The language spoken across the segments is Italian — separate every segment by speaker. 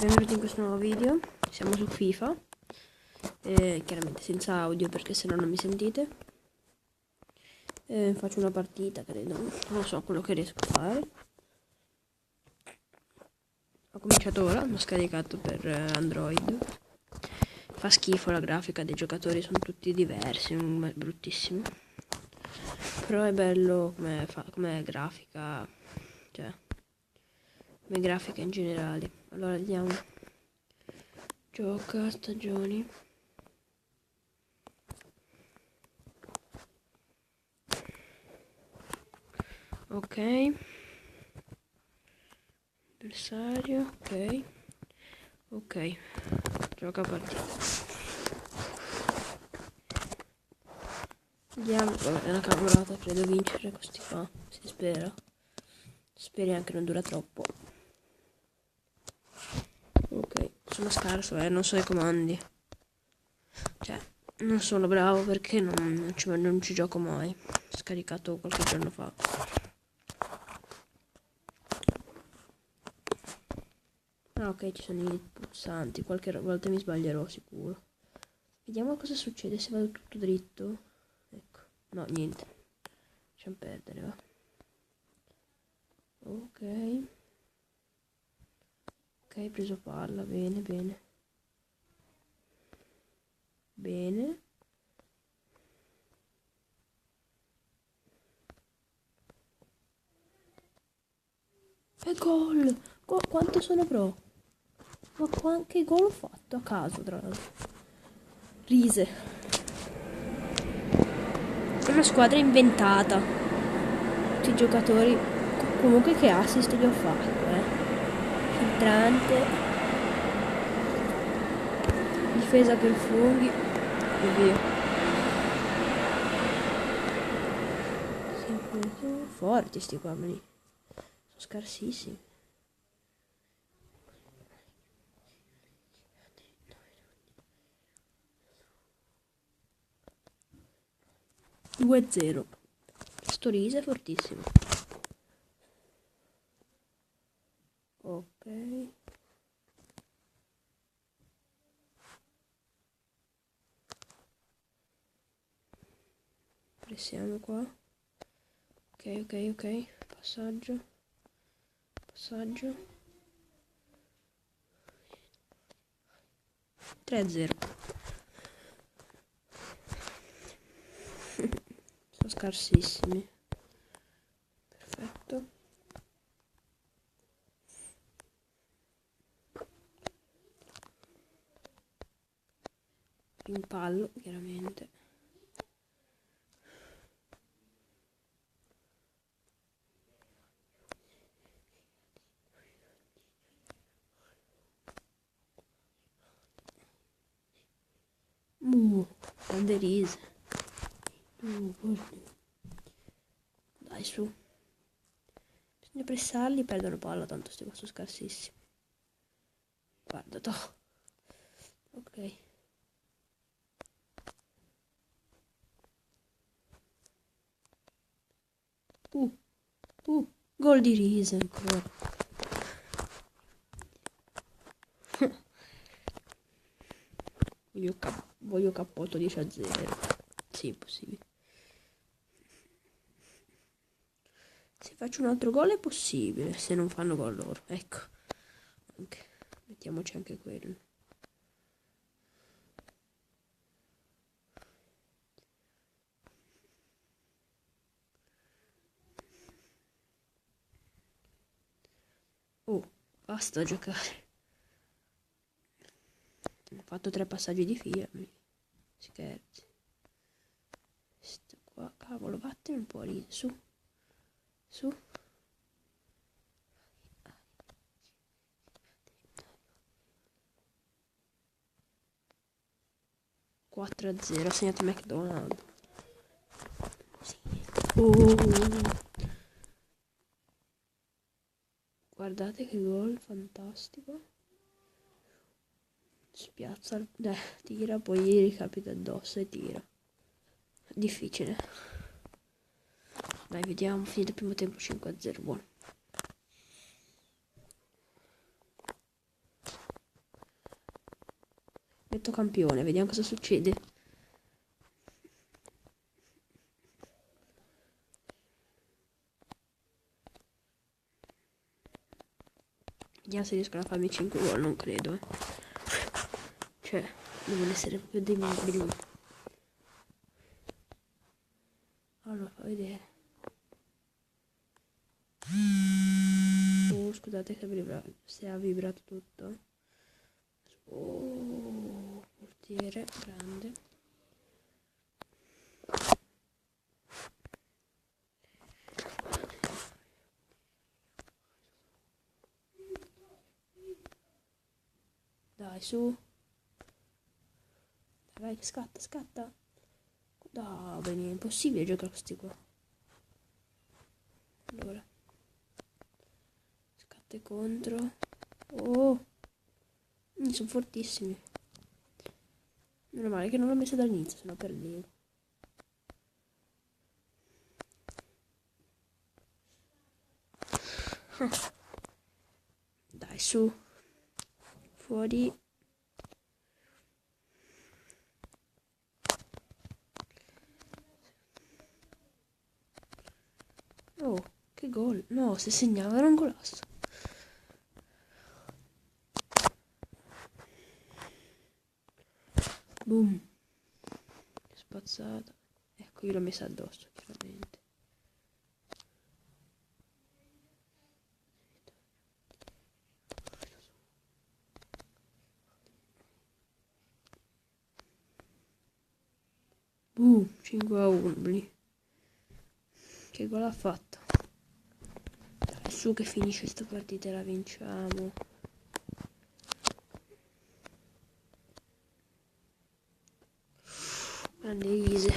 Speaker 1: benvenuti in questo nuovo video. Siamo su FIFA, chiaramente senza audio perché se no non mi sentite. Faccio una partita, credo, non so quello che riesco a fare. Ho cominciato ora, l'ho scaricato per Android. Fa schifo la grafica dei giocatori, sono tutti diversi, è bruttissimo. Però è bello come grafica, cioè come grafica in generale. Allora vediamo. Gioca stagioni. Ok. Avversario. Ok. Ok. Gioca partita. Vediamo. È una cavolata, credo vincere questi qua. Si spera. Speriamo che non dura troppo. Ok. Sono scarso, non so i comandi. Cioè, non sono bravo perché non ci gioco mai. Ho scaricato qualche giorno fa. Ah, ok, ci sono i pulsanti. Qualche volta mi sbaglierò sicuro. Vediamo cosa succede se vado tutto dritto. Ecco, no, niente. Lasciamo perdere, va. Ok. Ok, preso palla, bene, bene. Bene. E gol! Quanto sono pro? Ma che gol ho fatto? A caso, tra l'altro. Rise. È una squadra inventata. Tutti i giocatori. Comunque che assist gli ho fatto, Filtrante. Difesa per funghi. E via. Sono forti sti qua, sono scarsissimi. Due a 0. Sto Rise è fortissimo. Ok. Pressiamo qua. Ok. Passaggio. 3 a 0. Sono scarsissimi. Perfetto. Impallo, chiaramente. Grande Rise. Dai, su. Bisogna pressarli, perdono palla, tanto sti qua sono scarsissimi. Guarda, toh. Ok. Gol di Rise ancora. Voglio cappotto 10 a 0. Sì, possibile. Se faccio un altro gol è possibile, se non fanno gol loro. Ecco. Okay. Mettiamoci anche quello. Oh, basta giocare. Ho fatto 3 passaggi di fila. Scherzi. Sto qua, cavolo, vattene un po' lì. Su. 4 a 0, ha segnato McDonald. Sì. Guardate che gol fantastico. Spiazza, tira, poi gli ricapita addosso e tira. Difficile. Dai, vediamo, finito il primo tempo 5 a 0, buono. fatto campione, vediamo cosa succede. Vediamo se riescono a farmi 5 gol, non credo. Cioè, devono essere proprio dei mobili. Allora, fa vedere. Oh, scusate se ha vibrato tutto. Oh, portiere grande. Dai, su. Dai, scatta, scatta. Dai, è impossibile giocare a questi qua. Allora. Scatte contro. Oh. Sono fortissimi. Meno male che non l'ho messa dall'inizio, sennò perdevo. Dai, su. Fuori. Oh, che gol. No, se segnava era un golasso. Boom. Spazzata. Ecco, io l'ho messa addosso, chiaramente. Boom, 5-1. Che gol ha fatto? Dai, su che finisce questa partita e la vinciamo. Grande Ise.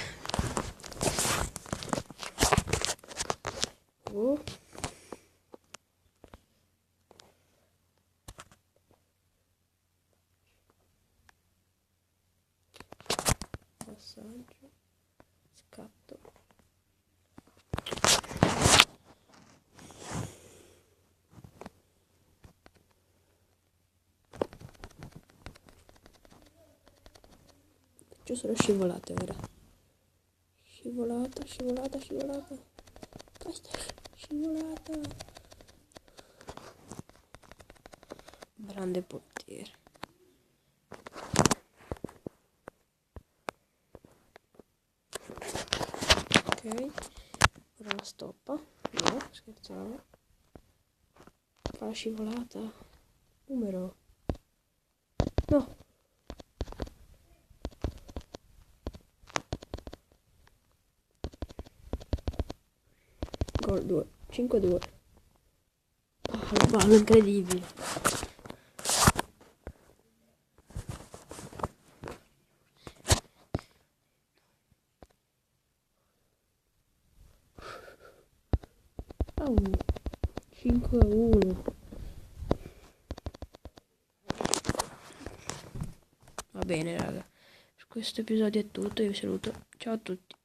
Speaker 1: Oh. Passaggio. Scatto. Faccio solo scivolate ora. Scivolata, scivolata, scivolata. Questa scivolata. Grande portiere. Ok. Ora la stoppa. No, scherzavo. Fa la scivolata. Numero. No. Gol 2. 5-2. Ballo incredibile. Oh, 5-1. Va bene raga, per questo episodio è tutto, io vi saluto, ciao a tutti.